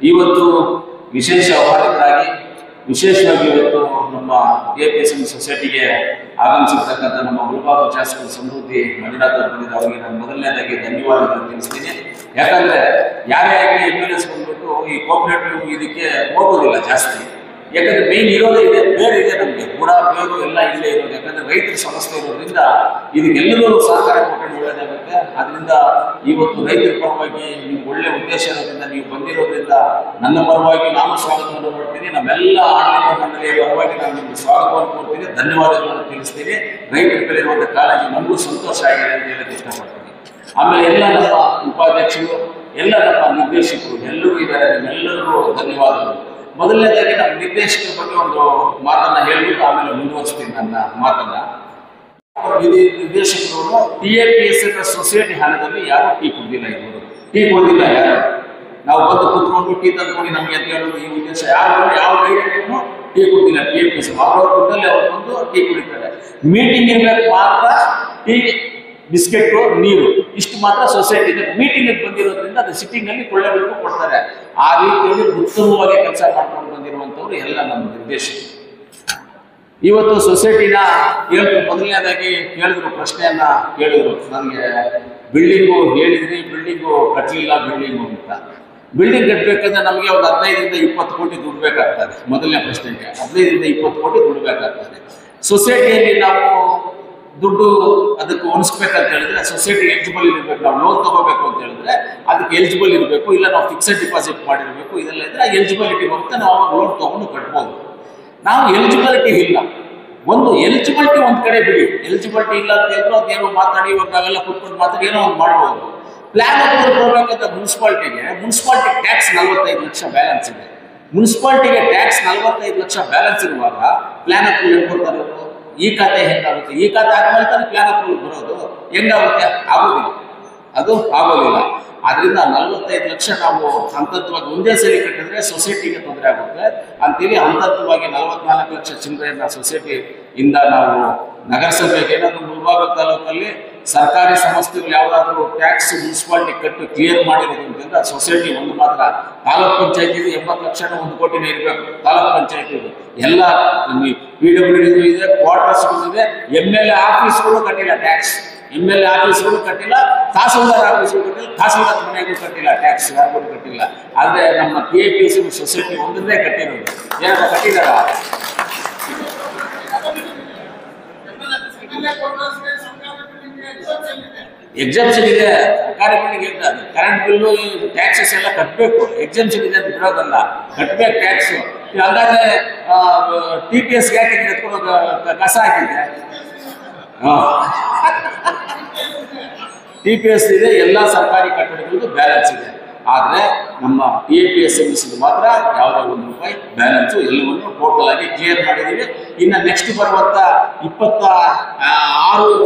ಇವತ್ತು ವಿಶೇಷ ಆಹ್ವಾನಿತರಾಗಿ ವಿಶೇಷವಾಗಿ ಇವತ್ತು ನಮ್ಮ APSM ಸೊಸೈಟಿಗೆ ಆಗಮಿಸಿರ್ತಕ್ಕಂಥ ನಮ್ಮ ಮುಳಬಾಗ ಶಾಸಕರು ಸಮೃದ್ಧಿ ಮಂಜುನಾಥ್ ಅವರು ಬಂದಿದ್ದು ಅವರಿಗೆ ನಾನು ಮೊದಲನೇದಾಗಿ ಧನ್ಯವಾದಗಳನ್ನು ತಿಳಿಸ್ತೀನಿ. ಯಾಕಂದ್ರೆ ಯಾರೇ ಆಗಲಿ MLAs ಬಂದ್ಬಿಟ್ಟು ಈ ಕೋಆಪರೇಟಿವ್ ಇದಕ್ಕೆ ಹೋಗೋದಿಲ್ಲ ಜಾಸ್ತಿ. ಯಾಕಂದ್ರೆ ಮೇನ್ ಇರೋದೇ ಇದೆ, ಬೇರೆ ಇದೆ, ನಮಗೆ ಕೂಡ ಬೇರು ಎಲ್ಲ ಇಲ್ಲೇ ಇರೋದು. ಯಾಕಂದ್ರೆ ರೈತರ ಸಮಸ್ಯೆ ಇರೋದ್ರಿಂದ ಇದಕ್ಕೆಲ್ಲರೂ ಸಹಕಾರ ಕೊಟ್ಟರೆ ಒಳ್ಳೇದಾಗುತ್ತೆ. ಅದರಿಂದ ಇವತ್ತು ರೈತರ ಪರವಾಗಿ ನಿಮ್ಗೆ ಒಳ್ಳೆ ಉದ್ದೇಶ ಇರೋದ್ರಿಂದ ನೀವು ಬಂದಿರೋದ್ರಿಂದ ನನ್ನ ಪರವಾಗಿ ನಾನು ಸ್ವಾಗತವನ್ನು ಮಾಡ್ತೀನಿ. ನಮ್ಮೆಲ್ಲ ಆಡಳಿತ ಮಂಡಳಿಯ ಪರವಾಗಿ ನಾನು ನಿಮ್ಗೆ ಸ್ವಾಗತವನ್ನು ಕೊಡ್ತೀನಿ, ಧನ್ಯವಾದಗಳನ್ನು ತಿಳಿಸ್ತೀನಿ. ರೈತರ ಮೇಲೆ ಇರುವಂಥ ಕಾಳಜಿ ನಮಗೂ ಸಂತೋಷ ಆಗಿದೆ ಅಂತ ಹೇಳಕ್ಕೆ ಇಷ್ಟಪಡ್ತೀನಿ. ಆಮೇಲೆ ಎಲ್ಲ ನಮ್ಮ ಉಪಾಧ್ಯಕ್ಷರು, ಎಲ್ಲ ನಮ್ಮ ನಿರ್ದೇಶಕರು ಎಲ್ಲರೂ ಇದ್ದಾರೆ, ನಿಮ್ಮೆಲ್ಲರಿಗೂ ಧನ್ಯವಾದಗಳು. ಮೊದಲನೇದಾಗಿ ನಮ್ಮ ನಿರ್ದೇಶಕರ ಬಗ್ಗೆ ಒಂದು ಮಾತನ್ನ ಹೇಳ್ಬಿಟ್ಟು ಆಮೇಲೆ ಮುಂದುವರಿಸ್ತೀನಿ ನನ್ನ ಮಾತನ್ನ. ನಿರ್ದೇಶಕರು TAPSM ಸೊಸೈಟಿ ಹಣದಲ್ಲಿ ಯಾರು ಟೀ ಕುಡಿದಿಲ್ಲ, ಇವರು ಟೀ ಕುಡಿದಿಲ್ಲ. ಯಾರು ನಾವು ಬಂದು ಕೂತ್ಕೊಂಡು ಟೀ ತಂದ್ಕೊಂಡು ನಮಗೆ ಅಂತ ಹೇಳೋದು ಈ ಉದ್ದೇಶ. ಯಾರು ಯಾವ ಡೈರೆಕ್ಟ್ರು ಟೀ ಕುಡಿದಿಲ್ಲ. TAPSM ಅವ್ರವ್ರ ದುಡ್ಡಲ್ಲಿ ಅವ್ರು ಬಂದು ಟೀ ಕುಡಿತಾರೆ. ಮೀಟಿಂಗ್ ಇರ್ಬೇಕು ಮಾತ್ರ ಟೀ, ಬಿಸ್ಕೆಟ್, ನೀರು ಇಷ್ಟು ಮಾತ್ರ ಸೊಸೈಟಿ ಇದೆ. ಮೀಟಿಂಗ್ ಬಂದಿರೋದ್ರಿಂದ ಅದು ಸಿಟ್ಟಿಂಗ್ ಅಲ್ಲಿ ಕೊಳ್ಳಬೇಕು ಕೊಡ್ತಾರೆ. ಆ ರೀತಿಯಲ್ಲಿ ಉತ್ತಮವಾಗಿ ಕೆಲಸ ಮಾಡ್ಕೊಂಡು ಬಂದಿರುವಂತವ್ರು ಎಲ್ಲ ನಮ್ಮ ನಿರ್ದೇಶಕರು. ಇವತ್ತು ಸೊಸೈಟಿನ ಹೇಳಿದ್ರು, ಮೊದಲನೇದಾಗಿ ಕೇಳಿದ್ರು, ಪ್ರಶ್ನೆಯನ್ನ ಕೇಳಿದ್ರು ನನಗೆ. ಬಿಲ್ಡಿಂಗು ಹೇಳಿದ್ರಿ, ಬಿಲ್ಡಿಂಗು ಕಟ್ಟಲಿಲ್ಲ ಬಿಲ್ಡಿಂಗು ಅಂತ. ಬಿಲ್ಡಿಂಗ್ ಕಟ್ಟಬೇಕಂದ್ರೆ ನಮಗೆ ಒಂದು 15ರಿಂದ 20 ಕೋಟಿ ದುಡ್ಡು ಬೇಕಾಗ್ತದೆ. ಮೊದಲನೇ ಪ್ರಶ್ನೆಗೆ 15ರಿಂದ 20 ಕೋಟಿ ದುಡ್ಡು ಬೇಕಾಗ್ತದೆ. ಸೊಸೈಟಿಯಲ್ಲಿ ನಾವು ದುಡ್ಡು ಅದಕ್ಕೆ ಹೊಣಿಸ್ಬೇಕಂತ ಹೇಳಿದ್ರೆ ಸೊಸೈಟಿ ಎಲಿಜಿಬಲ್ ಇರಬೇಕು. ನಾವು ಲೋನ್ ತಗೋಬೇಕು ಅಂತ ಹೇಳಿದ್ರೆ ಅದಕ್ಕೆ ಎಲಿಜಿಬಲ್ ಇರಬೇಕು, ಇಲ್ಲ ನಾವು ಫಿಕ್ಸೆಡ್ ಡಿಪಾಸಿಟ್ ಮಾಡಿರಬೇಕು. ಇದೆಲ್ಲ ಇದ್ರೆ ಎಲಿಜಿಬಿಲಿಟಿ ಬರುತ್ತೆ, ನಾವು ಅವಾಗ ಲೋನ್ ತಗೊಂಡು ಕಟ್ಬೋದು. ನಾವು ಎಲಿಜಿಬಿಲಿಟಿ ಇಲ್ಲ. ಒಂದು ಎಲಿಜಿಬಿಲಿಟಿ ಒಂದ್ ಕಡೆ ಬಿಡಿ, ಎಲಿಜಿಬಿಲಿಟಿ ಇಲ್ಲ ಅಂತ ಹೇಳಿದ್ರು ಅದೇನೋ ಮಾತಾಡಿ ಇವಾಗ ನಾವೆಲ್ಲ ಕೂತ್ಕೊಂಡು ಮಾತಾಡಿ ಏನೋ ಒಂದು ಮಾಡ್ಬೋದು. ಪ್ಲಾನ್ ಅಪ್ರೂವಲ್ ಕೊಡ್ಬೇಕಂತ ಮುನ್ಸಿಪಾಲಿಟಿಗೆ ಟ್ಯಾಕ್ಸ್ 45 ಲಕ್ಷ ಬ್ಯಾಲೆನ್ಸ್ ಇದೆ. ಮುನ್ಸಿಪಾಲಿಟಿಗೆ ಟ್ಯಾಕ್ಸ್ 45 ಲಕ್ಷ ಬ್ಯಾಲೆನ್ಸ್ ಇರುವಾಗ ಪ್ಲಾನ್ ಅಪ್ರೂವಲ್ ಕೊಡ್ತಾರೆ. ಈ ಖಾತೆ ಹೆಂಗಾಗುತ್ತೆ? ಈ ಖಾತೆ ಆದ್ಮೇಲೆ ತಾನೆ ಪ್ಲಾನ್ ಅಪ್ರೂವಲ್ ಬರೋದು. ಹೆಂಗಾಗುತ್ತೆ? ಆಗೋದಿಲ್ಲ, ಅದು ಆಗೋದಿಲ್ಲ. ಆದ್ರಿಂದ 45 ಲಕ್ಷ ನಾವು ಹಂತವಾಗಿ ಒಂದೇ ಸರಿ ಕಟ್ಟಿದ್ರೆ ಸೊಸೈಟಿಗೆ ತೊಂದರೆ ಆಗುತ್ತೆ ಅಂತೇಳಿ ಹಂತವಾಗಿ 44 ಲಕ್ಷ ಚಿಲ್ಲರೆಯನ್ನ ಸೊಸೈಟಿಯಿಂದ ನಾವು ನಗರಸಭೆಗೆ, ಏನಾದ್ರು ಮುಳಬಾಗ ತಾಲೂಕಲ್ಲಿ ಸರ್ಕಾರಿ ಸಂಸ್ಥೆಗಳು ಯಾವ್ದಾದ್ರು ಟ್ಯಾಕ್ಸ್ ಮುನ್ಸಿಪಾಲಿಟಿ ಕಟ್ಟು ಕ್ಲಿಯರ್ ಮಾಡಿರೋದು ಅಂತಂದ್ರೆ ಸೊಸೈಟಿ ಒಂದು ಮಾತ್ರ. ತಾಲೂಕ್ ಪಂಚಾಯತಿಗೆ 80 ಲಕ್ಷನ 1 ಕೋಟಿನೇ ಇರಬೇಕು. ತಾಲೂಕ್ ಪಂಚಾಯತಿಗೆ ಎಲ್ಲ PWD ಇದೆ, ಕ್ವಾರ್ಟರ್ಸ್ಗಳು ಇದೆ, MLA ಆಫೀಸ್ಗಳು ಕಟ್ಟಿಲ್ಲ ಟ್ಯಾಕ್ಸ್. MLA ಆಫೀಸ್ಗಳು ಕಟ್ಟಿಲ್ಲ, ತಹಸೀಲ್ದಾರ್ ಆಫೀಸ್ಗಳು ಕಟ್ಟಿಲ್ಲ, ತಹಸೀಲ್ದಾರ್ ಮನೆಗೂ ಕಟ್ಟಿಲ್ಲ ಟ್ಯಾಕ್ಸ್, ಯಾರಿಗೂ ಕಟ್ಟಿಲ್ಲ. ಆದ್ರೆ ನಮ್ಮ TAPSM ಸೊಸೈಟಿ ಒಂದನ್ನೇ ಕಟ್ಟಿರೋದು. ಏನಾದ್ರು ಕಟ್ಟಿದಾರ? ಎಕ್ಸಾಮ್ಷನ್ ಇದೆ, ಸರ್ಕಾರಿ ಬಿಲ್ಡಿಂಗ್ ಇರ್ತದೆ. ಕರೆಂಟ್ ಬಿಲ್ಲು, ಟ್ಯಾಕ್ಸಸ್ ಎಲ್ಲ ಕಟ್ಟಬೇಕು. ಎಕ್ಸಾಮ್ಷನ್ ಇದೆ ಅಂತ ಬಿಡೋದಲ್ಲ, ಕಟ್ಟಬೇಕು ಟ್ಯಾಕ್ಸ್. ಹಾಗಾದ್ರೆ TPS ಯಾಕೆ ಎತ್ಕೊಂಡು ಕಸ ಹಾಕಿದೆ? TPS ಇದೆ, ಎಲ್ಲ ಸರ್ಕಾರಿ ಕಟ್ಟಡಗಳಿಗೂ ಬ್ಯಾಲೆನ್ಸ್ ಇದೆ. ಆದ್ರೆ ನಮ್ಮ TAPSM ಮಾತ್ರ ಯಾವುದೇ 1 ರೂಪಾಯಿ ಬ್ಯಾಲೆನ್ಸ್, ಎಲ್ಲವನ್ನು ಟೋಟಲ್ ಆಗಿ ಕ್ಲಿಯರ್ ಮಾಡಿದೀವಿ. ಇನ್ನು ನೆಕ್ಸ್ಟ್ ಬರುವಂತ 26,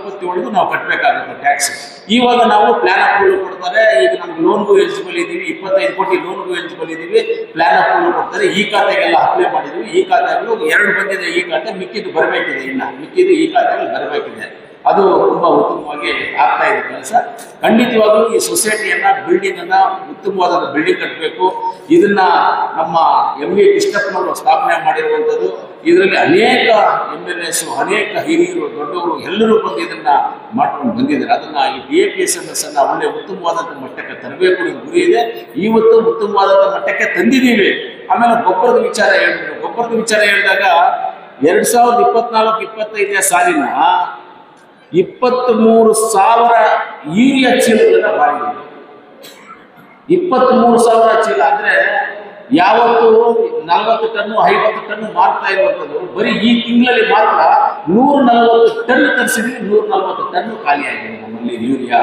27 ನಾವು ಕಟ್ಟಬೇಕಾಗುತ್ತೆ ಟ್ಯಾಕ್ಸ್. ಇವಾಗ ನಾವು ಪ್ಲಾನ್ ಅಪ್ರೂವಲ್ ಕೊಡ್ತಾರೆ. ಈಗ ನಮ್ಗೆ ಲೋನ್ಗೂ ಎಲಿಜಿಬಲ್ ಇದೀವಿ, 25 ಕೋಟಿ ಲೋನ್ಗೂ ಎಲಿಜಿಬಲ್ ಇದೀವಿ. ಪ್ಲಾನ್ ಅಪ್ರೂವಲ್ ಕೊಡ್ತಾರೆ. ಈ ಖಾತೆಗೆಲ್ಲ ಅಪ್ಲೈ ಮಾಡಿದೀವಿ. ಈ ಖಾತೆಗಳು 2 ಬಂದಿದೆ. ಈ ಖಾತೆ ಮಿಕ್ಕಿದ್ದು ಬರಬೇಕಿದೆ, ಇನ್ನ ಮಿಕ್ಕಿದ್ದು ಈ ಖಾತೆಯಲ್ಲಿ ಬರಬೇಕಿದೆ. ಅದು ತುಂಬಾ ಉತ್ತಮವಾಗಿ ಆಗ್ತಾ ಇದೆ ಕೆಲಸ. ಖಂಡಿತವಾಗ್ಲೂ ಈ ಸೊಸೈಟಿಯನ್ನ, ಬಿಲ್ಡಿಂಗ್ ಅನ್ನ ಉತ್ತಮವಾದ ಬಿಲ್ಡಿಂಗ್ ಕಟ್ಟಬೇಕು. ಇದನ್ನ ನಮ್ಮ MV ಕೃಷ್ಣಪ್ಪನವರು ಸ್ಥಾಪನೆ ಮಾಡಿರುವಂಥದ್ದು. ಇದರಲ್ಲಿ ಅನೇಕ MLAs, ಅನೇಕ ಹಿರಿಯರು, ದೊಡ್ಡವರು ಎಲ್ಲರೂ ಬಂದು ಇದನ್ನ ಮಾಡ್ಕೊಂಡು ಬಂದಿದ್ದಾರೆ. ಅದನ್ನ ಈ TAPSM ಅನ್ನ ಒಳ್ಳೆ ಉತ್ತಮವಾದಂಥ ಮಟ್ಟಕ್ಕೆ ತರಬೇಕು ಇದು ಗುರಿ ಇದೆ. ಇವತ್ತು ಉತ್ತಮವಾದಂಥ ಮಟ್ಟಕ್ಕೆ ತಂದಿದ್ದೀವಿ. ಆಮೇಲೆ ಗೊಬ್ಬರದ ವಿಚಾರ ಹೇಳಿದ್ರು. ಗೊಬ್ಬರದ ವಿಚಾರ ಹೇಳಿದಾಗ 2024-25ನೇ ಸಾಲಿನ 23,000 ಯೂರಿಯಾ ಚೀಲಗಳನ್ನ ಬಾರಿದೆ. 23,000 ಚೀಲ ಅಂದ್ರೆ ಯಾವತ್ತು 40 ಟನ್ನು 50 ಟನ್ನು ಮಾರ್ತಾ ಇರುವಂಥದ್ದು. ಬರೀ ಈ ತಿಂಗಳಲ್ಲಿ ಮಾತ್ರ 140 ಟನ್ ತರಿಸಿದ್ವಿ. 140 ಟನ್ನು ಖಾಲಿಯಾಗಿದೆ ನಮ್ಮಲ್ಲಿ ಯೂರಿಯಾ.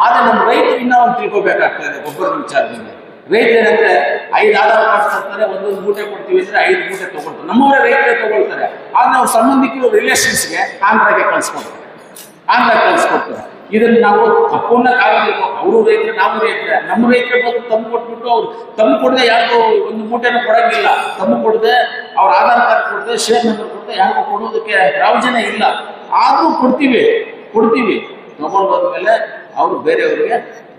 ಆದ್ರೆ ನಮ್ಮ ರೈತರು ಇನ್ನೂ ಒಂದು ತಿಳ್ಕೊಬೇಕಾಗ್ತದೆ ಗೊಬ್ಬರದ ವಿಚಾರದಲ್ಲಿ. ರೈತರು ಏನಂದ್ರೆ 5 ಆಧಾರ್ ಕಾರ್ಡ್ ತರ್ತಾರೆ, 1 ಮೂಟೆ ಕೊಡ್ತೀವಿ ಅಂದ್ರೆ 5 ಮೂಟೆ ತಗೊಳ್ತಾರೆ. ನಮ್ಮವರೇ ರೈತರೇ ತಗೊಳ್ತಾರೆ. ಆದ್ರೆ ನಾವು ಸಂಬಂಧಿಕರು ರಿಲೇಷನ್ಸ್ಗೆ ಆಂಧ್ರಗೆ ಕಳಿಸ್ಕೊಡ್ತಾರೆ. ಇದನ್ನ ನಾವು ತಪ್ಪೋಕ್ಕಾಗೋದಿಲ್ಲ. ಅವರು ರೈತರು, ನಾವು ರೈತರೇ. ನಮ್ಮ ರೈತರು ಬಂದು ತಮ್ಮ ಕೊಟ್ಬಿಟ್ಟು ಅವ್ರು ತಮ್ಮ ಕೊಡದೆ ಯಾರಿಗೂ 1 ಮೂಟೆನ ಕೊಡಂಗಿಲ್ಲ. ತಮ್ಮ ಕೊಡದೆ ಅವ್ರ ಆಧಾರ್ ಕಾರ್ಡ್ ಕೊಡದೆ, ಶೇರ್ ನಂಬರ್ ಕೊಡದೆ ಯಾರಿಗೂ ಕೊಡೋದಕ್ಕೆ ಪ್ರಾವಜನ ಇಲ್ಲ. ಆದ್ರೂ ಕೊಡ್ತೀವಿ. ತಗೊಂಡು ಹೋದ್ಮೇಲೆ ಅವರು ಬೇರೆಯವರಿಗೆ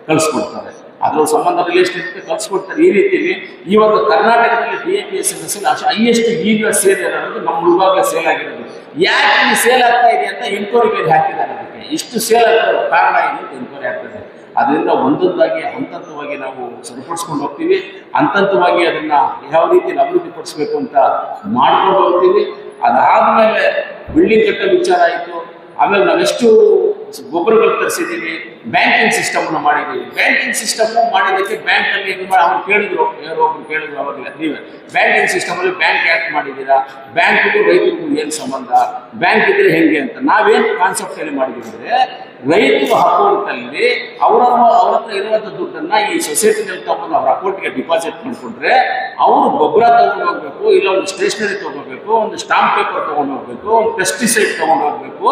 ಕಳಿಸ್ಕೊಡ್ತಾರೆ. ಅದ್ರ ಸಂಬಂಧ ರಿಲೇಷನ್ ಇರುತ್ತೆ, ಕಳ್ಸಿಕೊಡ್ತಾರೆ. ಈ ರೀತಿಯಲ್ಲಿ ಇವಾಗ ಕರ್ನಾಟಕದಲ್ಲಿ DAPSMS ಹೈಯೆಸ್ಟ್ ಈಗಿನ ಸೇಲ್ ಅನ್ನೋದು ನಮ್ಮ ಮುಳುಬಾಗ್ಲ ಸೇಲ್ ಆಗಿರೋದು. ಯಾಕೆ ಈ ಸೇಲ್ ಆಗ್ತಾ ಇದೆ ಅಂತ ಎನ್ಕ್ವೈರಿ ಬೇರೆ ಹಾಕಿದ್ದಾರೆ. ಅದಕ್ಕೆ ಇಷ್ಟು ಸೇಲ್ ಆಗೋ ಕಾರಣ ಇದೆ ಅಂತ ಎನ್ಕ್ವೈರಿ ಆಗ್ತದೆ. ಅದರಿಂದ ಒಂದೊಂದಾಗಿ ಹಂತವಾಗಿ ನಾವು ಸರಿಪಡಿಸ್ಕೊಂಡು ಹೋಗ್ತೀವಿ. ಹಂತವಾಗಿ ಅದನ್ನ ಯಾವ ರೀತಿ ಅಭಿವೃದ್ಧಿಪಡಿಸ್ಬೇಕು ಅಂತ ಮಾಡ್ಕೊಂಡು ಹೋಗ್ತೀವಿ. ಅದಾದ್ಮೇಲೆ ಬಿಲ್ಡಿಂಗ್ ಕಟ್ಟೋ ವಿಚಾರ ಆಯಿತು. ಆಮೇಲೆ ನಾವೆಷ್ಟು ಗೊಬ್ಬರಗಳು ತರಿಸಿದ್ದೀವಿ, ಬ್ಯಾಂಕಿಂಗ್ ಸಿಸ್ಟಮ್ನ ಮಾಡಿದ್ದೀವಿ. ಬ್ಯಾಂಕಿಂಗ್ ಸಿಸ್ಟಮ್ ಮಾಡಿದ್ದಕ್ಕೆ ಬ್ಯಾಂಕಲ್ಲಿ ಹೆಂಗೆ ಮಾಡಿ ಅವ್ರು ಕೇಳಿದ್ರು, ಯಾರೋ ಒಬ್ರು ಕೇಳಿದ್ರು ಅವಾಗಲೇ, ನೀವೇ ಬ್ಯಾಂಕಿಂಗ್ ಸಿಸ್ಟಮಲ್ಲಿ ಬ್ಯಾಂಕ್ ಯಾಕೆ ಮಾಡಿದ್ದೀರಾ, ಬ್ಯಾಂಕಿಗೂ ರೈತರಿಗೂ ಏನು ಸಂಬಂಧ, ಬ್ಯಾಂಕ್ ಇದ್ರೆ ಹೆಂಗೆ ಅಂತ ನಾವೇನು ಕಾನ್ಸೆಪ್ಟಲ್ಲಿ ಮಾಡಿದ್ದೀವಿ ಅಂದರೆ, ರೈತರ ಅಕೌಂಟಲ್ಲಿ ಅವ್ರ ಹತ್ರ ಇರುವಂಥ ದುಡ್ಡನ್ನು ಈ ಸೊಸೈಟಿನಲ್ಲಿ ತಗೊಂಡು ಅವ್ರ ಅಕೌಂಟ್ಗೆ ಡಿಪಾಸಿಟ್ ಮಾಡಿಕೊಂಡ್ರೆ ಅವರು ಗೊಬ್ಬರ ತಗೊಂಡು ಹೋಗ್ಬೇಕು, ಇಲ್ಲ ಒಂದು ಸ್ಟೇಷನರಿ ತಗೋಬೇಕು, ಒಂದು ಸ್ಟಾಂಪ್ ಪೇಪರ್ ತಗೊಂಡು ಹೋಗ್ಬೇಕು, ಒಂದು ಪೆಸ್ಟಿಸೈಡ್ ತಗೊಂಡು ಹೋಗ್ಬೇಕು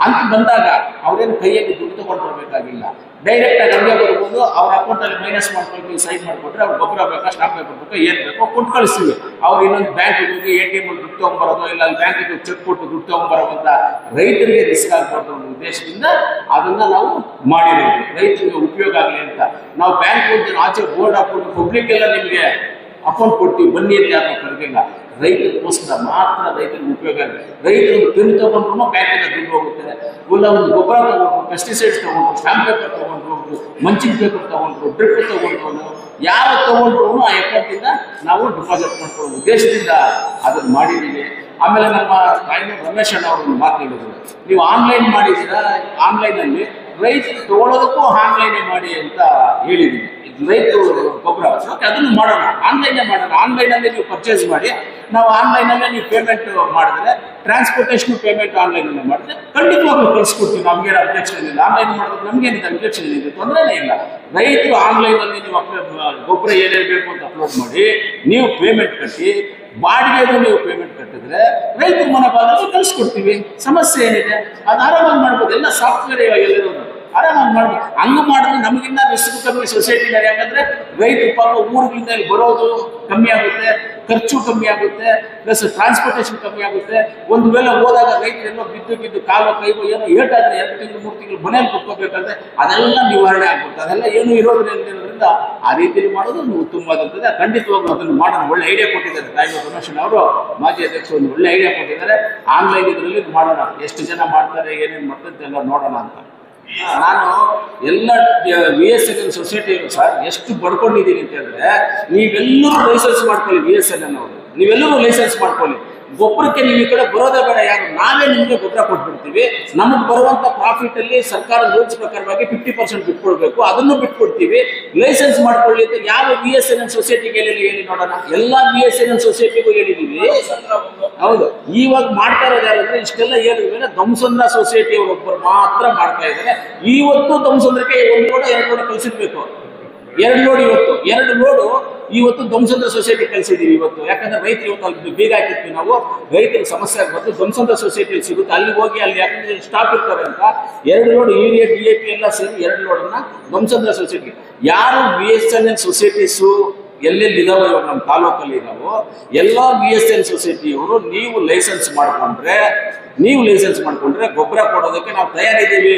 ಅಂತ ಬಂದಾಗ ಅವ್ರೇನು ಕೈಯಲ್ಲಿ ದುಡ್ಡು ತಗೊಂಡು ಹೋಗ್ಬೇಕಾಗಿಲ್ಲ. ಡೈರೆಕ್ಟ್ ಆಗಿ ಹಂಗೆ ಬರ್ಬೋದು. ಅವ್ರ ಅಕೌಂಟಲ್ಲಿ ಮೈನಸ್ ಮಾಡ್ಕೊಂಡು ಸೈನ್ ಮಾಡಿಕೊಟ್ರೆ ಅವ್ರು ಗೊಬ್ಬರ ಬೇಕಾ, ಸ್ಟಾಂಪ್ ಪೇಪರ್ ಬೇಕಾ, ಏನು ಬೇಕೋ ಕೊಟ್ಟು ಕಳಿಸ್ತೀವಿ. ಅವ್ರು ಇನ್ನೊಂದು ಬ್ಯಾಂಕಿಗೆ ಹೋಗಿ ATM ದುಡ್ಡು ತೊಗೊಂಬರೋದು, ಇಲ್ಲ ಬ್ಯಾಂಕಿಗೆ ಚೆಕ್ ಕೊಟ್ಟು ದುಡ್ಡು ತೊಗೊಂಬರೋ ಅಂತ ರೈತರಿಗೆ ರಿಸ್ಕ್ ಆಗ್ಬಾರ್ದು ಅನ್ನೋ ಉದ್ದೇಶದಿಂದ ಅದನ್ನ ನಾವು ಮಾಡಿರೋದು, ರೈತರಿಗೆ ಉಪಯೋಗ ಆಗಲಿ ಅಂತ. ನಾವು ಬ್ಯಾಂಕ್ ಹೋಗಿ ಆಚೆ ಬೋರ್ಡ್ ಹಾಕ್ಬಿಟ್ಟು ಪಬ್ಲಿಕ್ ಎಲ್ಲ ನಿಮಗೆ ಅಕೌಂಟ್ ಕೊಡ್ತೀವಿ ಬನ್ನಿ ಅಂತ ಯಾರು ಕರೆದಿಲ್ಲ. ರೈತರಿಗೋಸ್ಕರ ಮಾತ್ರ, ರೈತರಿಗೆ ಉಪಯೋಗ ಆಗುತ್ತೆ. ರೈತರು ಪೆನ್ ತಗೊಂಡ್ರು ಬ್ಯಾಂಕಿಂದ ದುಡ್ಡು ಹೋಗುತ್ತೆ, ಇಲ್ಲ ಒಂದು ಗೊಬ್ಬರ ತಗೊಂಡ್ರು, ಪೆಸ್ಟಿಸೈಡ್ಸ್ ತಗೊಂಡ್ರು, ಸ್ಟಾಂಪ್ ಪೇಪರ್ ತಗೊಂಡ್ರು, ಮಂಚಿನ ಪೇಪರ್ ತಗೊಂಡ್ರು, ಡ್ರಿಪ್ ತಗೊಂಡ್ರು, ಯಾವ ತಗೊಂಡ್ರು ಆ ಅಕೌಂಟಿಂದ ನಾವು ಡಿಪಾಸಿಟ್ ಮಾಡ್ಕೊಳ್ಳೋ ಉದ್ದೇಶದಿಂದ ಅದನ್ನು ಮಾಡಿದ್ದೀವಿ. ಆಮೇಲೆ ನಮ್ಮ ತಾಯಿನ ರಮೇಶ್ ಅಣ್ಣ ಅವರು ಮಾತಾಡಿದ್ರು, ನೀವು ಆನ್ಲೈನ್ ಮಾಡಿದ್ದೀರಾ, ಆನ್ಲೈನಲ್ಲಿ ರೈತರು ತಗೊಳ್ಳೋದಕ್ಕೂ ಆನ್ಲೈನೇ ಮಾಡಿ ಅಂತ ಹೇಳಿದ್ದೀವಿ. ರೈತರು ಗೊಬ್ಬರ ಅದನ್ನು ಮಾಡೋಣ, ಆನ್ಲೈನೇ ಮಾಡೋಣ. ಆನ್ಲೈನಲ್ಲಿ ನೀವು ಪರ್ಚೇಸ್ ಮಾಡಿ, ನಾವು ಆನ್ಲೈನಲ್ಲೇ ನೀವು ಪೇಮೆಂಟ್ ಮಾಡಿದ್ರೆ, ಟ್ರಾನ್ಸ್ಪೋರ್ಟೇಷನ್ ಪೇಮೆಂಟ್ ಆನ್ಲೈನಲ್ಲೇ ಮಾಡಿದ್ರೆ ಖಂಡಿತವಾಗ್ಲೂ ಕಳಿಸ್ಕೊಡ್ತೀವಿ. ನಮಗೇನು ಅಬ್ಜೆಕ್ಷನ್ ಇಲ್ಲ. ಆನ್ಲೈನ್ ಮಾಡೋದು ನಮಗೇನಿದೆ ಅಬ್ಜೆಕ್ಷನ್ ಇದೆ, ತೊಂದರೆನೇ ಇಲ್ಲ. ರೈತರು ಆನ್ಲೈನಲ್ಲಿ ನೀವು ಗೊಬ್ಬರ ಏನೇನು ಬೇಕು ಅಂತ ಅಪ್ಲೋಡ್ ಮಾಡಿ, ನೀವು ಪೇಮೆಂಟ್ ಕಟ್ಟಿ, ಬಾಡಿಗೆದು ನೀವು ಪೇಮೆಂಟ್ ಕಟ್ಟಿದ್ರೆ ರೈತರ ಮನೆ ಬಾಗಿಲಿಗೆ ಕಳಿಸ್ಕೊಡ್ತೀವಿ. ಸಮಸ್ಯೆ ಏನಿದೆ ಅದು ಆರಾಮಾಗಿ ಮಾಡ್ಬೋದು. ಎಲ್ಲ ಸಾಫ್ಟ್ವೇರ್ ಇವಾಗ ಎಲ್ಲರೂ ಆರಾಮಾಗಿ ಮಾಡ್ಬೋದು. ಹಂಗೆ ಮಾಡಿದ್ರೆ ನಮಗಿನ್ನ ರಿಸ್ಕ್ ಕಮ್ಮಿ ಸೊಸೈಟಿನ. ಯಾಕಂದ್ರೆ ರೈತರು ಪಾಪ ಊರುಗಳಿಂದ ಇಲ್ಲಿ ಬರೋದು ಕಮ್ಮಿ ಆಗುತ್ತೆ, ಖರ್ಚು ಕಮ್ಮಿ ಆಗುತ್ತೆ, ಪ್ಲಸ್ ಟ್ರಾನ್ಸ್ಪೋರ್ಟೇಷನ್ ಕಮ್ಮಿ ಆಗುತ್ತೆ. ಒಂದು ವೇಳೆ ಹೋದಾಗ ರೈತರೆಲ್ಲೋ ಬಿದ್ದು ಕಾಲು ಕೈಗೋ ಏನೋ ಏಟಾದ್ರೆ 2 ತಿಂಗಳು 3 ತಿಂಗಳು ಮನೇಲಿ ಕುತ್ಕೋಬೇಕಾದ್ರೆ ಅದೆಲ್ಲ ನಿವಾರಣೆ ಆಗ್ಬಿಡುತ್ತೆ. ಅದೆಲ್ಲ ಏನು ಇರೋದ್ರಿಂದ ಆ ರೀತಿಯಲ್ಲಿ ಮಾಡೋದು ಉತ್ತಮವಾದಂಥದ್ದು. ಖಂಡಿತವಾಗ್ಲೂ ಅದನ್ನು ಮಾಡೋಣ. ಒಳ್ಳೆ ಐಡಿಯಾ ಕೊಟ್ಟಿದ್ದಾರೆ ತಾಯಿ ರಮೇಶ್ ಅವರು, ಮಾಜಿ ಅಧ್ಯಕ್ಷರು, ಒಂದು ಒಳ್ಳೆ ಐಡಿಯಾ ಕೊಟ್ಟಿದ್ದಾರೆ. ಆನ್ಲೈನ್ ಇದರಲ್ಲಿ ಮಾಡೋಣ, ಎಷ್ಟು ಜನ ಮಾಡ್ತಾರೆ, ಏನೇನು ಮಾಡ್ತಾರೆ ಎಲ್ಲ ನೋಡೋಣ ಅಂತ. ನಾನು ಎಲ್ಲ VSN ಸೊಸೈಟಿ ಸರ್ ಎಷ್ಟು ಬಡ್ಕೊಂಡಿದ್ದೀನಿ ಅಂತ ಹೇಳಿದ್ರೆ, ನೀವೆಲ್ಲರೂ ಲೈಸೆನ್ಸ್ ಮಾಡ್ಕೊಳ್ಳಿ. VSN ಅನ್ನೋರು ನೀವೆಲ್ಲರೂ ಲೈಸೆನ್ಸ್ ಮಾಡ್ಕೊಳ್ಳಿ. ಗೊಬ್ಬರಕ್ಕೆ ನೀವು ಈ ಕಡೆ ಬರೋದೇ ಬೇಡ, ಯಾರು ನಾವೇ ನಿಮಗೆ ಗೊಬ್ಬರ ಕೊಟ್ಬಿಡ್ತೀವಿ. ನಮಗೆ ಬರುವಂತ ಪ್ರಾಫಿಟ್ ಅಲ್ಲಿ ಸರ್ಕಾರದ ರೂಲ್ಸ್ ಪ್ರಕಾರವಾಗಿ 50% ಬಿಟ್ಕೊಡ್ಬೇಕು, ಅದನ್ನು ಬಿಟ್ಕೊಡ್ತೀವಿ. ಲೈಸೆನ್ಸ್ ಮಾಡ್ಕೊಳ್ಳಿ ಅಂತ ಯಾವ VSN ಸೊಸೈಟಿಗೆ ಹೇಳಿ ನೋಡೋಣ. ಎಲ್ಲಾ VSN ಸೊಸೈಟಿಗೂ ಹೇಳಿದೀವಿ. ಹೌದು, ಇವಾಗ ಮಾಡ್ತಾ ಇರೋದು ಯಾರಂದ್ರೆ ಇಷ್ಟೆಲ್ಲ ಹೇಳಿದ್ಮೇಲೆ ದಂಸಂದ್ರ ಸೊಸೈಟಿ ಒಬ್ಬರು ಮಾತ್ರ ಮಾಡ್ತಾ ಇದ್ದಾರೆ. ಇವತ್ತು ದಂಸಂದ್ರಕ್ಕೆ 1 ಲೋಡ್ 2 ಲೋಡ್ ಕಳಿಸಿರ್ಬೇಕು. 2 ಲೋಡ್ ಇವತ್ತು 2 ಲೋಡು ಇವತ್ತು ದಂಸಂದ್ರ ಸೊಸೈಟಿ ಕಳಿಸಿದೀವಿ ಇವತ್ತು. ಯಾಕಂದ್ರೆ ರೈತರು ಇವತ್ತು ಅಲ್ಲಿ ಬೀಗ ಹಾಕಿರ್ತೀವಿ ನಾವು, ರೈತರಿಗೆ ಸಮಸ್ಯೆ ಆಗ್ಬಾರ್ದು, ದಂಸಂದ್ರ ಸೊಸೈಟಿ ಸಿಗುತ್ತೆ. ಅಲ್ಲಿ ಹೋಗಿ ಅಲ್ಲಿ ಯಾಕಂದ್ರೆ ಸ್ಟಾಪ್ ಇರ್ತಾರೆ ಅಂತ 2 ಲೋಡ್ ಯೂರಿಯಾ DAP ಎಲ್ಲ ಸೇರಿ 2 ಲೋಡನ್ನ ದಂಸಂದ್ರ ಸೊಸೈಟಿ. ಯಾರು VSN ಸೊಸೈಟೀಸು ಎಲ್ಲೆಲ್ಲಿ ಇದಾವೆ ಇವಾಗ ನಮ್ಮ ತಾಲೂಕಲ್ಲಿ ಇದಾವೋ ಎಲ್ಲ VSN ಸೊಸೈಟಿಯವರು ನೀವು ಲೈಸೆನ್ಸ್ ಮಾಡ್ಕೊಂಡ್ರೆ ಗೊಬ್ಬರ ಕೊಡೋದಕ್ಕೆ ನಾವು ತಯಾರಿದ್ದೀವಿ.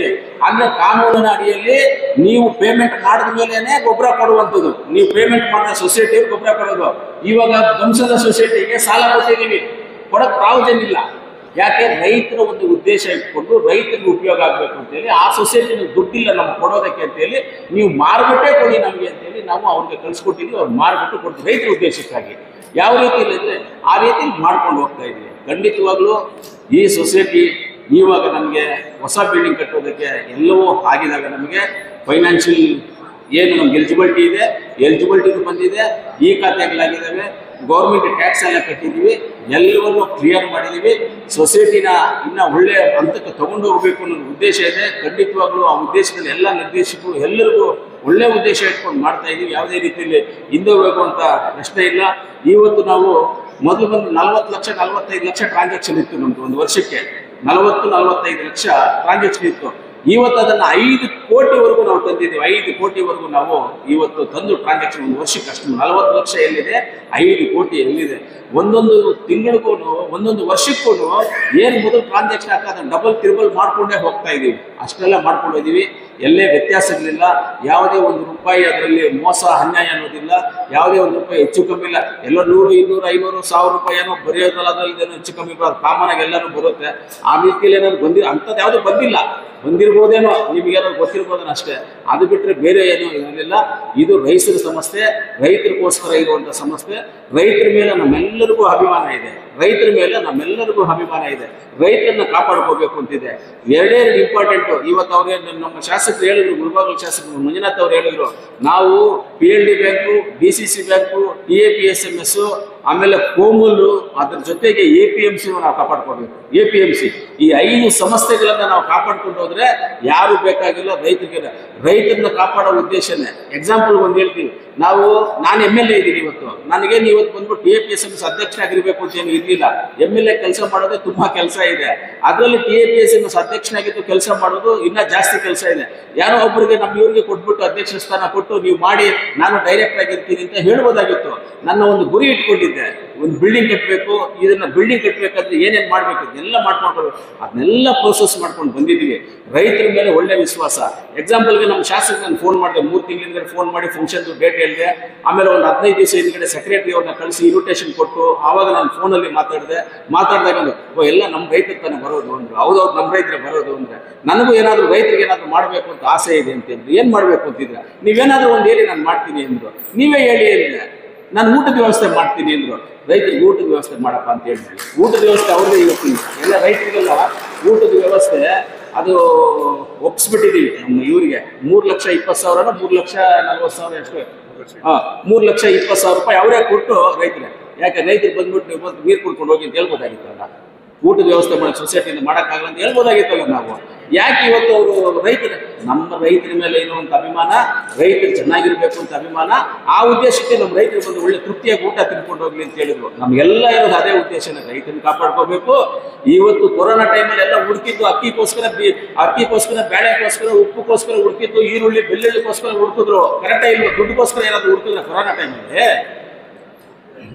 ಅಂದ್ರೆ ಕಾನೂನಿನ ಅಡಿಯಲ್ಲಿ ನೀವು ಪೇಮೆಂಟ್ ಮಾಡಿದ ಮೇಲೇನೆ ಗೊಬ್ಬರ ಕೊಡುವಂಥದ್ದು. ನೀವು ಪೇಮೆಂಟ್ ಮಾಡಿದ ಸೊಸೈಟಿಯವ್ರು ಗೊಬ್ಬರ ಕೊಡೋದು. ಇವಾಗ ದಂಸದ ಸೊಸೈಟಿಗೆ ಸಾಲ ಕೊಟ್ಟಿದ್ದೀವಿ, ಕೊಡೋಕೆ ಪ್ರಾವಿಷನ್ ಇಲ್ಲ. ಯಾಕೆ? ರೈತರ ಒಂದು ಉದ್ದೇಶ ಇಟ್ಕೊಂಡು ರೈತರಿಗೆ ಉಪಯೋಗ ಆಗಬೇಕು ಅಂತೇಳಿ ಆ ಸೊಸೈಟಿನ ದುಡ್ಡಿಲ್ಲ ನಮ್ಗೆ ಕೊಡೋದಕ್ಕೆ ಅಂತೇಳಿ, ನೀವು ಮಾರ್ಬಿಟ್ಟೇ ಕೊಡಿ ನಮಗೆ ಅಂತೇಳಿ ನಾವು ಅವ್ರಿಗೆ ಕಳಿಸ್ಕೊಟ್ಟಿದ್ವಿ. ಅವ್ರು ಮಾರ್ಬಿಟ್ಟು ಕೊಡ್ತೀವಿ ರೈತರ ಉದ್ದೇಶಕ್ಕಾಗಿ. ಯಾವ ರೀತಿ ಇಲ್ಲಂದ್ರೆ ಆ ರೀತಿ ಮಾಡ್ಕೊಂಡು ಹೋಗ್ತಾ ಇದ್ದೀವಿ. ಖಂಡಿತವಾಗ್ಲೂ ಈ ಸೊಸೈಟಿ ಇವಾಗ ನಮಗೆ ಹೊಸ ಬಿಲ್ಡಿಂಗ್ ಕಟ್ಟೋದಕ್ಕೆ ಎಲ್ಲವೂ ಆಗಿದಾಗ ನಮಗೆ ಫೈನಾನ್ಷಿಯಲ್ ಏನು ನಮ್ಗೆ ಎಲಿಜಿಬಿಲಿಟಿ ಬಂದಿದೆ, ಈ ಖಾತೆಗಳಾಗಿದ್ದಾವೆ, ಗೌರ್ಮೆಂಟ್ ಟ್ಯಾಕ್ಸ್ ಎಲ್ಲ ಕಟ್ಟಿದ್ದೀವಿ, ಎಲ್ಲವನ್ನೂ ಕ್ಲಿಯರ್ ಮಾಡಿದ್ದೀವಿ. ಸೊಸೈಟಿನ ಇನ್ನೂ ಒಳ್ಳೆ ಹಂತಕ್ಕೆ ತಗೊಂಡು ಹೋಗ್ಬೇಕು ಅನ್ನೋ ಉದ್ದೇಶ ಇದೆ. ಖಂಡಿತವಾಗ್ಲೂ ಆ ಉದ್ದೇಶದಲ್ಲಿ ಎಲ್ಲ ನಿರ್ದೇಶಕರು ಎಲ್ಲರಿಗೂ ಒಳ್ಳೆ ಉದ್ದೇಶ ಇಟ್ಕೊಂಡು ಮಾಡ್ತಾ ಇದ್ದೀವಿ. ಯಾವುದೇ ರೀತಿಯಲ್ಲಿ ಹಿಂದೆ ಹೋಗುವಂಥ ಪ್ರಶ್ನೆ ಇಲ್ಲ. ಇವತ್ತು ನಾವು ಮೊದಲು ಬಂದು 40 ಲಕ್ಷ 45 ಲಕ್ಷ ಟ್ರಾನ್ಸಾಕ್ಷನ್ ಇತ್ತು ನಮ್ದು ಒಂದು ವರ್ಷಕ್ಕೆ. 40-45 ಲಕ್ಷ ಟ್ರಾನ್ಸಾಕ್ಷನ್ ಇತ್ತು. ಇವತ್ತು ಅದನ್ನು 5 ಕೋಟಿವರೆಗೂ ನಾವು ತಂದಿದ್ದೀವಿ. 5 ಕೋಟಿವರೆಗೂ ನಾವು ಇವತ್ತು ತಂದು ಟ್ರಾನ್ಸಾಕ್ಷನ್ ಒಂದು ವರ್ಷಕ್ಕೆ ಅಷ್ಟು 40 ಲಕ್ಷ ಎಲ್ಲಿದೆ, 5 ಕೋಟಿ ಎಲ್ಲಿದೆ. ಒಂದೊಂದು ತಿಂಗಳಿಗೂ ಒಂದೊಂದು ವರ್ಷಕ್ಕೂ ಏನು ಮೊದಲು ಟ್ರಾನ್ಸಾಕ್ಷನ್ ಹಾಕೋದು ಡಬಲ್ ತ್ರಿಬಲ್ ಮಾಡ್ಕೊಂಡೇ ಹೋಗ್ತಾ ಇದ್ದೀವಿ. ಅಷ್ಟೆಲ್ಲ ಮಾಡ್ಕೊಂಡಿದ್ದೀವಿ. ಎಲ್ಲೇ ವ್ಯತ್ಯಾಸಗಳಿಲ್ಲ, ಯಾವುದೇ ಒಂದು ರೂಪಾಯಿ ಅದರಲ್ಲಿ ಮೋಸ ಅನ್ಯಾಯ ಅನ್ನೋದಿಲ್ಲ, ಯಾವುದೇ ಒಂದು ರೂಪಾಯಿ ಹೆಚ್ಚು ಕಮ್ಮಿ ಇಲ್ಲ. ಎಲ್ಲ 100, 200, 500, 1000 ರೂಪಾಯಿ ಏನೋ ಬರೆಯೋದ್ರಲ್ಲ, ಅದ್ರಲ್ಲಿ ಹೆಚ್ಚು ಕಮ್ಮಿ ಬರೋದು ಕಾಮನ್ ಆಗಿ ಎಲ್ಲರೂ ಬರುತ್ತೆ. ಆ ರೀತಿಯಲ್ಲಿ ಏನಾದ್ರು ಅಂಥದ್ದು ಯಾವುದು ಬಂದಿಲ್ಲ. ಬಂದಿರ್ಬೋದೇನೋ, ನಿಮಗೇನಾದ್ರು ಗೊತ್ತಿರ್ಬೋದೇನೋ ಅಷ್ಟೇ. ಅದು ಬಿಟ್ಟರೆ ಬೇರೆ ಏನೂ ಇರಲಿಲ್ಲ. ಇದು ರೈತರ ಸಮಸ್ಯೆ, ರೈತರಿಗೋಸ್ಕರ ಇರುವಂಥ ಸಮಸ್ಯೆ. ರೈತರ ಮೇಲೆ ನಮ್ಮೆಲ್ಲರಿಗೂ ಅಭಿಮಾನ ಇದೆ, ರೈತರ ಮೇಲೆ ನಮ್ಮೆಲ್ಲರಿಗೂ ಅಭಿಮಾನ ಇದೆ. ರೈತರನ್ನ ಕಾಪಾಡ್ಕೋಬೇಕು ಅಂತಿದೆ. ಎರಡೇ ಇಂಪಾರ್ಟೆಂಟು. ಇವತ್ತು ಅವ್ರಿಗೆ ನಮ್ಮ ಶಾಸಕರು ಹೇಳಿದ್ರು, ಮುಳಬಾಗಿಲು ಶಾಸಕರು ಮಂಜುನಾಥ್ ಅವ್ರು ಹೇಳಿದ್ರು, ನಾವು PLD bank, DCC bank, TAPSMS, ಆಮೇಲೆ ಕೋಮೂಲು, ಅದ್ರ ಜೊತೆಗೆ APMC ನಾವು ಕಾಪಾಡ್ಕೋಬೇಕು. APMC ಈ 5 ಸಂಸ್ಥೆಗಳನ್ನ ನಾವು ಕಾಪಾಡ್ಕೊಂಡು ಹೋದ್ರೆ ಯಾರು ಬೇಕಾಗಿಲ್ಲ ರೈತರಿಗೆ. ರೈತರನ್ನ ಕಾಪಾಡೋ ಉದ್ದೇಶನೇ. ಎಕ್ಸಾಂಪಲ್ ಒಂದು ಹೇಳ್ತೀವಿ, ನಾನು MLA ಇದ್ದೀನಿ ಇವತ್ತು, ನನಗೇನು ಇವತ್ತು ಬಂದ್ಬಿಟ್ಟು TAPSMS ಅಧ್ಯಕ್ಷನಾಗಿರ್ಬೇಕು ಅಂತ ಏನು ಇರಲಿಲ್ಲ. MLA ಕೆಲಸ ಮಾಡೋದೇ ತುಂಬಾ ಕೆಲಸ ಇದೆ. ಅದರಲ್ಲಿ TAPSMS ಅಧ್ಯಕ್ಷನಾಗಿದ್ದು ಕೆಲಸ ಮಾಡೋದು ಇನ್ನೂ ಜಾಸ್ತಿ ಕೆಲಸ ಇದೆ. ಯಾರೋ ಒಬ್ಬರಿಗೆ ನಮ್ಮ ಇವ್ರಿಗೆ ಕೊಟ್ಬಿಟ್ಟು ಅಧ್ಯಕ್ಷ ಸ್ಥಾನ ಕೊಟ್ಟು ನೀವು ಮಾಡಿ ನಾನು ಡೈರೆಕ್ಟ್ ಆಗಿರ್ತೀನಿ ಅಂತ ಹೇಳ್ಬೋದಾಗಿತ್ತು. ನನ್ನ ಒಂದು ಗುರಿ ಇಟ್ಕೊಂಡಿದ್ದೆ, ಒಂದು ಬಿಲ್ಡಿಂಗ್ ಕಟ್ಟಬೇಕು. ಇದನ್ನ ಬಿಲ್ಡಿಂಗ್ ಕಟ್ಟಬೇಕಾದ್ರೆ ಏನೇನು ಮಾಡಬೇಕು ಇದನ್ನೆಲ್ಲ ಮಾಡ್ಕೊಂಡು ಅದನ್ನೆಲ್ಲ ಪ್ರೋಸೆಸ್ ಮಾಡ್ಕೊಂಡು ಬಂದಿದ್ದೀವಿ. ರೈತರ ಮೇಲೆ ಒಳ್ಳೆ ವಿಶ್ವಾಸ. ಎಕ್ಸಾಂಪಲ್ಗೆ ನಮ್ಮ ಶಾಸಕ ನಾನು ಫೋನ್ ಮಾಡಿದೆ, 3 ತಿಂಗಳಿಂದ ಫೋನ್ ಮಾಡಿ ಫಂಕ್ಷನ್ದು ಡೇಟ್ ಹೇಳಿದೆ. ಆಮೇಲೆ ಒಂದು 15 ದಿವಸ ಹಿಂದ್ಗಡೆ ಸೆಕ್ರೆಟರಿ ಅವ್ರನ್ನ ಕಳಿಸಿ ಇನ್ವಿಟೇಷನ್ ಕೊಟ್ಟು ಆವಾಗ ನಾನು ಫೋನಲ್ಲಿ ಮಾತಾಡಿದಾಗ ಎಲ್ಲ ನಮ್ಮ ರೈತರು ತಾನೇ ಬರೋದು ಅಂದ್ರು. ಹೌದೌದು, ನಮ್ಮ ರೈತರೇ ಬರೋದು ಅಂದ್ರೆ. ನನಗೂ ಏನಾದರೂ ರೈತರಿಗೆ ಏನಾದರೂ ಮಾಡಬೇಕು ಅಂತ ಆಸೆ ಇದೆ ಅಂತ ಹೇಳಿದ್ರು. ಏನು ಮಾಡಬೇಕು ಅಂತಿದ್ರೆ, ನೀವೇನಾದರೂ ಒಂದು ಹೇಳಿ ನಾನು ಮಾಡ್ತೀನಿ ಅಂದರು. ನೀವೇ ಹೇಳಿ ಅಂದ್ರೆ ನಾನು ಊಟದ ವ್ಯವಸ್ಥೆ ಮಾಡ್ತೀನಿ ಅಂದರು. ರೈತರಿಗೆ ಊಟದ ವ್ಯವಸ್ಥೆ ಮಾಡಪ್ಪ ಅಂತ ಹೇಳಿದ್ವಿ. ಊಟದ ವ್ಯವಸ್ಥೆ ಅವ್ರಿಗೆ ಇವತ್ತು ಎಲ್ಲ ರೈತರಿಗೆಲ್ಲ ಊಟದ ವ್ಯವಸ್ಥೆ ಅದು ಒಪ್ಪಿಸ್ಬಿಟ್ಟಿದ್ದೀವಿ. ನಮ್ಮ ಇವರಿಗೆ 3,20,000 3,40,000 ಎಷ್ಟು 3,20,000 ರೂಪಾಯಿ ಅವರೇ ಕೊಟ್ಟು ರೈತರೇ. ಯಾಕೆ ರೈತರಿಗೆ ಬಂದ್ಬಿಟ್ಟು ನೀವು ಬಂದು ನೀರು ಕುಡ್ಕೊಂಡು ಹೋಗಿ ಅಂತ ಹೇಳ್ಬೋದಾಗಿತ್ತಲ್ಲ. ಊಟದ ವ್ಯವಸ್ಥೆ ಮಾಡಿ ಸೊಸೈಟಿಯಿಂದ ಮಾಡೋಕ್ಕಾಗಲ್ಲ ಅಂತ ಹೇಳ್ಬೋದಾಗಿತ್ತಲ್ಲ ನಾವು. ಯಾಕೆ ಇವತ್ತು ಅವರು ನಮ್ಮ ರೈತರ ಮೇಲೆ ಇರುವಂಥ ಅಭಿಮಾನ, ರೈತರು ಚೆನ್ನಾಗಿರ್ಬೇಕು ಅಂತ ಅಭಿಮಾನ, ಆ ಉದ್ದೇಶಕ್ಕೆ ನಮ್ಮ ರೈತರು ಬಂದು ಒಳ್ಳೆ ತೃಪ್ತಿಯಾಗಿ ಊಟ ತಿನ್ಕೊಂಡು ಹೋಗ್ಲಿ ಅಂತ ಹೇಳಿದ್ರು. ನಮಗೆಲ್ಲ ಇರೋದು ಅದೇ ಉದ್ದೇಶನೇ, ರೈತರನ್ನ ಕಾಪಾಡ್ಕೋಬೇಕು. ಇವತ್ತು ಕೊರೋನಾ ಟೈಮಲ್ಲಿ ಎಲ್ಲ ಹುಡುಕಿದ್ದು ಅಕ್ಕಿಗೋಸ್ಕರ, ಬೇಳೆಗೋಸ್ಕರ, ಉಪ್ಪುಗೋಸ್ಕರ ಹುಡುಕಿದ್ದು, ಈರುಳ್ಳಿ ಬೆಳ್ಳುಳ್ಳಿಗೋಸ್ಕರ ಹುಡುಕಿದ್ರು. ಕರೆಕ್ಟಾಗಿ ಇಲ್ವ? ದುಡ್ಡುಗೋಸ್ಕರ ಏನಾದ್ರು ಹುಡುಕಿದ್ರೆ ಕೊರೋನಾ ಟೈಮಲ್ಲಿ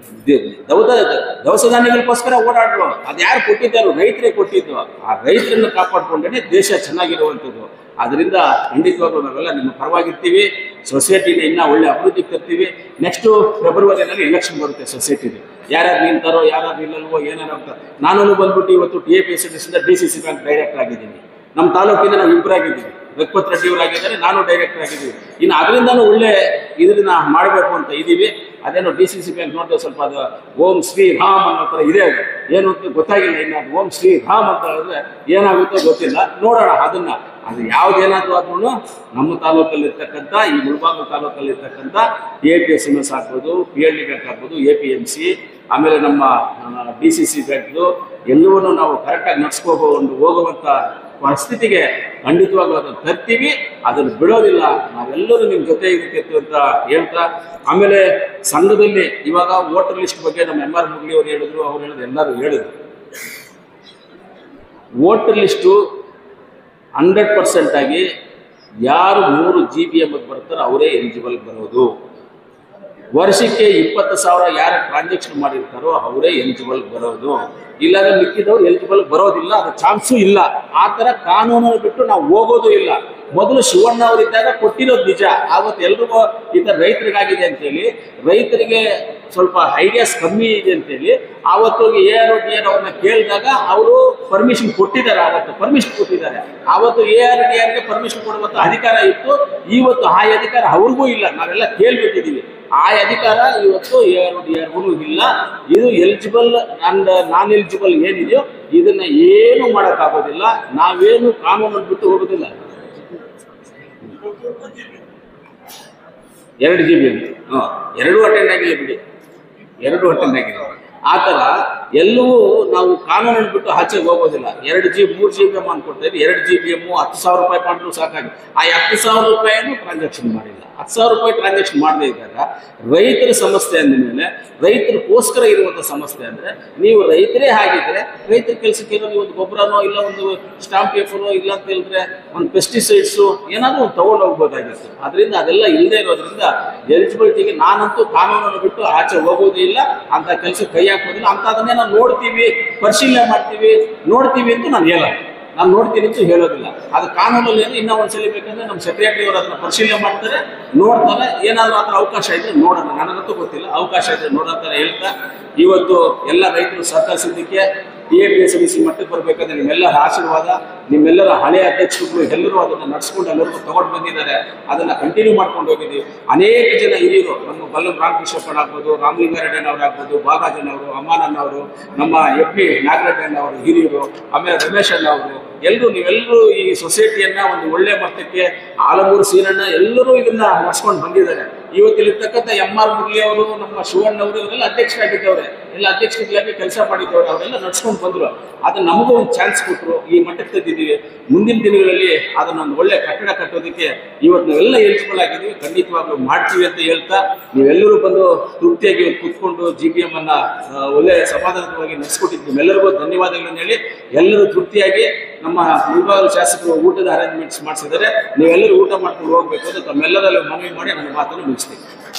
ದವಸ ಧಾನ್ಯಗಳಿಗೋಸ್ಕರ ಓಡಾಡ್ರು. ಅದು ಯಾರು ಕೊಟ್ಟಿದ್ದಾರೋ? ರೈತರೇ ಕೊಟ್ಟಿದ್ದು. ಆ ರೈತರನ್ನ ಕಾಪಾಡ್ಕೊಂಡೇ ದೇಶ ಚೆನ್ನಾಗಿರುವಂಥದ್ದು. ಅದರಿಂದ ಖಂಡಿತವಾಗ್ಲೂ ನಾವೆಲ್ಲ ನಿಮ್ಮ ಪರವಾಗಿರ್ತೀವಿ. ಸೊಸೈಟಿನ ಇನ್ನೂ ಒಳ್ಳೆ ಅಭಿವೃದ್ಧಿಗೆ ತರ್ತೀವಿ. ನೆಕ್ಸ್ಟು ಫೆಬ್ರವರಿನಲ್ಲಿ ಎಲೆಕ್ಷನ್ ಬರುತ್ತೆ ಸೊಸೈಟಿದು. ಯಾರ್ಯಾರು ನಿಲ್ತಾರೋ ಯಾರ್ಯಾರು ನಿಲ್ಲಲ್ವೋ ಏನೇನೋ ಅಂತ. ನಾನು ಬಂದ್ಬಿಟ್ಟು ಇವತ್ತು TAPSMS DCC ಬ್ಯಾಂಕ್ ಡೈರೆಕ್ಟರ್ ಆಗಿದ್ದೀನಿ. ನಮ್ಮ ತಾಲೂಕಿಂದ ನಾವು ಇಬ್ಬರಾಗಿದ್ದೀವಿ. ರಘುಪತ್ ರೆಡ್ಡಿ ಅವರಾಗಿದ್ದಾರೆ, ನಾನು ಡೈರೆಕ್ಟರ್ ಆಗಿದ್ದೀವಿ. ಇನ್ನು ಅದರಿಂದನೂ ಒಳ್ಳೆ ಇದನ್ನ ಮಾಡಬೇಕು ಅಂತ ಇದ್ದೀವಿ. ಅದೇನೋ DCC ಬ್ಯಾಂಕ್ ನೋಡಿದ್ರೆ ಸ್ವಲ್ಪ ಅದು ಓಂ ಶ್ರೀ ರಾಮ್ ಅನ್ನೋ ಥರ ಇದೆ. ಅದು ಏನು ಅಂತ ಗೊತ್ತಾಗಿಲ್ಲ. ಇನ್ನು ಅದು ಓಂ ಶ್ರೀ ರಾಮ್ ಅಂತ ಹೇಳಿದ್ರೆ ಏನಾಗುತ್ತೋ ಗೊತ್ತಿಲ್ಲ, ನೋಡೋಣ. ಅದು ಯಾವುದೇನಾದರೂ ಆದ್ರೂ ನಮ್ಮ ತಾಲೂಕಲ್ಲಿ ಇರ್ತಕ್ಕಂಥ, ಈ ಮುಳಬಾಗಿಲು ತಾಲೂಕಲ್ಲಿ ಇರ್ತಕ್ಕಂಥ TAPSMS ಆಗ್ಬೋದು, PLD ಬ್ಯಾಂಕ್ ಆಗ್ಬೋದು, APMC, ಆಮೇಲೆ ನಮ್ಮ DCC ಬ್ಯಾಂಕ್ದು ಎಲ್ಲವನ್ನೂ ನಾವು ಕರೆಕ್ಟಾಗಿ ನಡ್ಸ್ಕೊಂಡು ಹೋಗುವಂಥ ಪರಿಸ್ಥಿತಿಗೆ ಖಂಡಿತವಾಗ್ಲೂ ಅದನ್ನು ತರ್ತೀವಿ. ಅದನ್ನು ಬಿಡೋದಿಲ್ಲ. ನಾವೆಲ್ಲರೂ ನಿಮ್ಮ ಜೊತೆ ಇರಬೇಕು ಅಂತ ಹೇಳ್ತಾ, ಆಮೇಲೆ ಸಂಘದಲ್ಲಿ ಇವಾಗ ವೋಟರ್ ಲಿಸ್ಟ್ ಬಗ್ಗೆ ನಮ್ಮ MR ಮುರಳಿ ಅವರು ಹೇಳಿದ್ರು, ಅವ್ರು ಹೇಳಿದ್ರು, ಎಲ್ಲರೂ ಹೇಳಿದ್ರು. ವೋಟರ್ ಲಿಸ್ಟು 100% ಆಗಿ ಯಾರು 3 GB ಎಂಬುದು ಬರ್ತಾರೋ ಅವರೇ ಎಲಿಜಿಬಲ್ ಬರೋದು. ವರ್ಷಕ್ಕೆ 20,000 ಯಾರು ಟ್ರಾನ್ಸಾಕ್ಷನ್ ಮಾಡಿರ್ತಾರೋ ಅವರೇ ಎಲಿಜಿಬಲ್ ಬರೋದು. ಇಲ್ಲಾಂದ್ರೆ ಮಿಕ್ಕಿದವ್ರು ಎಲಿಜಿಬಲ್ ಬರೋದಿಲ್ಲ, ಅದು ಚಾನ್ಸು ಇಲ್ಲ. ಆ ಥರ ಕಾನೂನು ಬಿಟ್ಟು ನಾವು ಹೋಗೋದು ಇಲ್ಲ. ಮೊದಲು ಶಿವಣ್ಣ ಅವರಿದ್ದಾಗ ಕೊಟ್ಟಿರೋದು ನಿಜ. ಆವತ್ತು ಎಲ್ರಿಗೂ ಈ ಥರ ರೈತರಿಗಾಗಿದೆ ಅಂತೇಳಿ, ರೈತರಿಗೆ ಸ್ವಲ್ಪ ಐಡಿಯಾಸ್ ಕಮ್ಮಿ ಇದೆ ಅಂತೇಳಿ ಆವತ್ತು ARDR ಅವ್ರನ್ನ ಕೇಳಿದಾಗ ಅವರು ಪರ್ಮಿಷನ್ ಕೊಟ್ಟಿದ್ದಾರೆ. ಆವತ್ತು ARDRಗೆ ಪರ್ಮಿಷನ್ ಕೊಡುವಂಥ ಅಧಿಕಾರ ಇತ್ತು. ಇವತ್ತು ಆ ಅಧಿಕಾರ ಅವ್ರಿಗೂ ಇಲ್ಲ. ನಾವೆಲ್ಲ ಕೇಳ್ಬಿಟ್ಟಿದ್ದೀವಿ. ಆ ಅಧಿಕಾರ ಇವತ್ತು ARDRಗೂ ಇಲ್ಲ. ಇದು ಎಲಿಜಿಬಲ್ ಅಂಡ್ ನಾನ್ ಎಲಿಜಿಬಲ್ ಏನಿದೆಯೋ ಇದನ್ನ ಏನು ಮಾಡೋಕ್ಕಾಗೋದಿಲ್ಲ. ನಾವೇನು ಕಾನೂನನ್ನು ಬಿಟ್ಟು ಹೋಗೋದಿಲ್ಲ. 2 GB ಅಂತ 2 ಅಟೆಂಡ್ ಆಗಿಲ್ಲ ಬಿಡಿ, 2 ಅಟೆಂಡ್ ಆಗಿಲ್ಲ. ಆ ಥರ ಎಲ್ಲವೂ ನಾವು ಕಾನೂನನ್ನು ಬಿಟ್ಟು ಆಚೆಗೆ ಹೋಗೋದಿಲ್ಲ. 2 GB 3 GB ಅಂದ್ಕೊಡ್ತಾರೆ. 2 GBM 10,000 ರೂಪಾಯಿ ಮಾಡಿದ್ರು ಸಾಕಾಗಿ. ಆ 10,000 ರೂಪಾಯಿಯನ್ನು ಟ್ರಾನ್ಸಾಕ್ಷನ್ ಮಾಡಿಲ್ಲ. 10,000 ರೂಪಾಯಿ ಟ್ರಾನ್ಸಾಕ್ಷನ್ ಮಾಡದೇ ಇದ್ದಾಗ ರೈತರ ಸಮಸ್ಯೆ ಅಂದಮೇಲೆ, ರೈತರಿಗೋಸ್ಕರ ಇರುವಂಥ ಸಮಸ್ಯೆ ಅಂದರೆ, ನೀವು ರೈತರೇ ಆಗಿದ್ರೆ ರೈತರ ಕೆಲಸಕ್ಕೆ ನೀವು ಒಂದು ಗೊಬ್ಬರನೋ ಇಲ್ಲ ಒಂದು ಸ್ಟಾಂಪ್ ಪೇಪರೋ ಇಲ್ಲ ಅಂತ ಹೇಳಿದ್ರೆ ಒಂದು ಪೆಸ್ಟಿಸೈಡ್ಸು ಏನಾದರೂ ಒಂದು ತೊಗೊಂಡು ಹೋಗ್ಬೋದಾಗಿತ್ತು. ಅದರಿಂದ ಅದೆಲ್ಲ ಇಲ್ಲದೆ ಇರೋದ್ರಿಂದ ಎಲಿಜಿಬಿಲಿಟಿಗೆ ನಾನಂತೂ ಕಾನೂನನ್ನು ಬಿಟ್ಟು ಆಚೆ ಹೋಗೋದು ಇಲ್ಲ, ಅಂಥ ಕೆಲಸಕ್ಕೆ ಕೈ ಹಾಕೋದಿಲ್ಲ. ಅಂಥದನ್ನೇ ನಾವು ನೋಡ್ತೀವಿ, ಪರಿಶೀಲನೆ ಮಾಡ್ತೀವಿ, ನೋಡ್ತೀವಿ ಅಂತ ನಾನು ಹೇಳಲ್ಲ. ನಾನು ನೋಡ್ತೀನಿ ಅಂತ ಹೇಳೋದಿಲ್ಲ. ಅದು ಕಾನೂನಲ್ಲಿ ಏನು ಇನ್ನೂ ಒಂದ್ಸಲಿ ಬೇಕಂದ್ರೆ ನಮ್ಮ ಸೆಕ್ರೆಟರಿ ಅವರು ಅದನ್ನ ಪರಿಶೀಲನೆ ಮಾಡ್ತಾರೆ, ನೋಡ್ತಾರೆ. ಏನಾದರೂ ಆ ಥರ ಅವಕಾಶ ಇದ್ರೆ ನೋಡೋಣ, ನನಗಂತೂ ಗೊತ್ತಿಲ್ಲ, ಅವಕಾಶ ಇದ್ರೆ ನೋಡೋಂತಾರೆ ಹೇಳ್ತಾ ಇವತ್ತು ಎಲ್ಲ ರೈತರು ಸಹಕರಿಸಿದ್ದಕ್ಕೆ TAPSMC ಮಟ್ಟಕ್ಕೆ ಬರಬೇಕಾದ್ರೆ ನಿಮ್ಮೆಲ್ಲರ ಆಶೀರ್ವಾದ, ನಿಮ್ಮೆಲ್ಲರ ಹಳೆಯ ಅಧ್ಯಕ್ಷರುಗಳು ಎಲ್ಲರೂ ಅದನ್ನು ನಡ್ಸ್ಕೊಂಡು ಎಲ್ಲರಿಗೂ ತಗೊಂಡು ಬಂದಿದ್ದಾರೆ. ಅದನ್ನು ಕಂಟಿನ್ಯೂ ಮಾಡ್ಕೊಂಡು ಹೋಗಿದ್ದೀವಿ. ಅನೇಕ ಜನ ಹಿರಿಯರು, ನಮ್ಮ ಬಲ್ಲಂ ರಾಮಕೃಷ್ಣಪ್ಪಣ್ಣ ಆಗ್ಬೋದು, ರಾಮಲಿಂಗಾರೆಡ್ಡಿನವರು ಆಗ್ಬೋದು, ಬಾಬಾಜನವರು, ಅಮ್ಮಾನನ್ನವರು, ನಮ್ಮ FP ನಾಗರೆಡ್ಡಿಯನ್ನವರು ಹಿರಿಯರು, ಆಮೇಲೆ ರಮೇಶ್ ಅಣ್ಣ ಅವರು, ನೀವೆಲ್ಲರೂ ಈ ಸೊಸೈಟಿಯನ್ನ ಒಂದು ಒಳ್ಳೆ ಮಟ್ಟಕ್ಕೆ, ಆಲಮೂರು ಸೀನಣ್ಣ ಎಲ್ಲರೂ ಇದನ್ನ ನಡ್ಸ್ಕೊಂಡು ಬಂದಿದ್ದಾರೆ. ಇವತ್ತಿರ್ತಕ್ಕಂಥ MR ಮುರಳಿ ಅವರು, ನಮ್ಮ ಶಿವಣ್ಣವರು ಇವರೆಲ್ಲ ಅಧ್ಯಕ್ಷರಾಗಿದ್ದವ್ರೆ, ಎಲ್ಲ ಅಧ್ಯಕ್ಷರಾಗಿ ಕೆಲಸ ಮಾಡಿದ್ದವ್ರೆ, ಅವರೆಲ್ಲ ನಡ್ಸ್ಕೊಂಡು ಬಂದ್ರು. ಅದನ್ನ ನಮಗೂ ಒಂದು ಚಾನ್ಸ್ ಕೊಟ್ಟರು, ಈ ಮಟ್ಟಕ್ಕೆ ತಂದಿದ್ದೀವಿ. ಮುಂದಿನ ದಿನಗಳಲ್ಲಿ ಅದನ್ನೊಂದು ಒಳ್ಳೆ ಕಟ್ಟಡ ಕಟ್ಟೋದಕ್ಕೆ ಇವತ್ತು ನಾವೆಲ್ಲ ಎಲಿಜಿಬಲ್ ಆಗಿದ್ದೀವಿ, ಖಂಡಿತವಾಗ್ಲೂ ಮಾಡ್ತೀವಿ ಅಂತ ಹೇಳ್ತಾ ನೀವೆಲ್ಲರೂ ಬಂದು ತೃಪ್ತಿಯಾಗಿ ಕೂತ್ಕೊಂಡು GPM ಅನ್ನ ಒಳ್ಳೆ ಸಮಾಧಾನವಾಗಿ ನಡೆಸ್ಕೊಟ್ಟಿದ್ದು ನಿಮ್ಮೆಲ್ಲರಿಗೂ ಧನ್ಯವಾದಗಳನ್ನು ಹೇಳಿ, ಎಲ್ಲರೂ ತೃಪ್ತಿಯಾಗಿ ನಮ್ಮ ಮುಳಬಾಗಿಲು ಶಾಸಕರು ಊಟದ ಅರೇಂಜ್ಮೆಂಟ್ಸ್ ಮಾಡಿಸಿದ್ದಾರೆ. ನೀವೆಲ್ಲರೂ ಊಟ ಮಾಡ್ಕೊಂಡು ಹೋಗ್ಬೇಕು ಅಂತ ತಮ್ಮೆಲ್ಲರಲ್ಲಿ ಮನವಿ ಮಾಡಿ ನನ್ನ ಮಾತನ್ನು ಮುಗಿಸ್ತೀನಿ.